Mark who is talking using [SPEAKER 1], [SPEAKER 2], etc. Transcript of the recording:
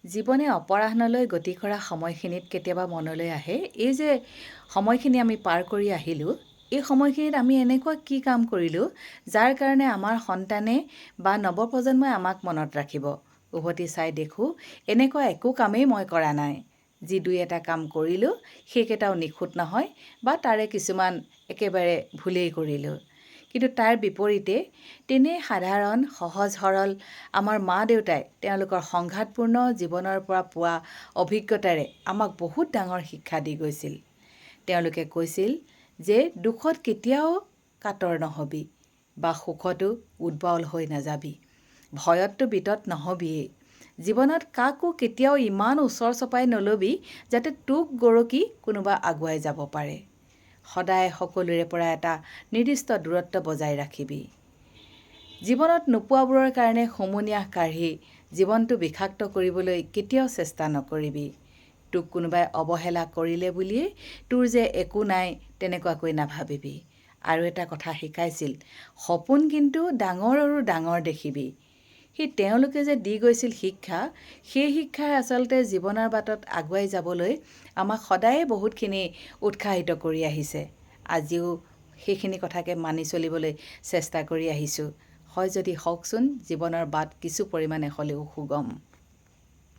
[SPEAKER 1] জীৱনে অপৰাহ্নলৈ গতি কৰা সময়খিনিত কেতিয়াবা মনলৈ আহে এই যে সময়খিনি আমি পাৰ কৰি আহিলোঁ, এই সময়খিনিত আমি এনেকুৱা কি কাম কৰিলোঁ যাৰ কাৰণে আমাৰ সন্তানে বা নৱপ্ৰজন্মই আমাক মনত ৰাখিব। উভতি চাই দেখোঁ এনেকুৱা একো কামেই মই কৰা নাই। যি দুই এটা কাম কৰিলোঁ সেইকেইটাও নিখুঁত নহয় বা তাৰে কিছুমান একেবাৰে ভুলেই কৰিলোঁ। কিন্তু তাৰ বিপৰীতে তেনেই সাধাৰণ সহজ সৰল আমাৰ মা দেউতাই তেওঁলোকৰ সংঘাতপূৰ্ণ জীৱনৰ পৰা পোৱা অভিজ্ঞতাৰে আমাক বহুত ডাঙৰ শিক্ষা দি গৈছিল। তেওঁলোকে কৈছিল যে দুখত কেতিয়াও কাতৰ নহবি বা সুখতো উদ্বাউল হৈ নাযাবি, ভয়ততো বিতত নহবিয়েই। জীৱনত কাকো কেতিয়াও ইমান ওচৰ চপাই নলবি যাতে তোক গৰকি কোনোবা আগুৱাই যাব পাৰে। সদায় সকলোৰে পৰা এটা নিৰ্দিষ্ট দূৰত্ব বজাই ৰাখিবি। জীৱনত নোপোৱাবোৰৰ কাৰণে হুমুনিয়াহ কাঢ়ি জীৱনটো বিষাক্ত কৰিবলৈ কেতিয়াও চেষ্টা নকৰিবি। তোক কোনোবাই অৱহেলা কৰিলে বুলিয়েই তোৰ যে একো নাই তেনেকুৱাকৈ নাভাবিবি। আৰু এটা কথা শিকাইছিল, সপোন কিন্তু ডাঙৰ আৰু ডাঙৰ দেখিবি। সেই তেওঁলোকে যে দি গৈছিল শিক্ষা, সেই শিক্ষাই আচলতে জীৱনৰ বাটত আগুৱাই যাবলৈ আমাক সদায়ে বহুতখিনি উৎসাহিত কৰি আহিছে। আজিও সেইখিনি কথাকে মানি চলিবলৈ চেষ্টা কৰি আহিছোঁ। হয় যদি হওকচোন জীৱনৰ বাট কিছু পৰিমাণে হ'লেও সুগম।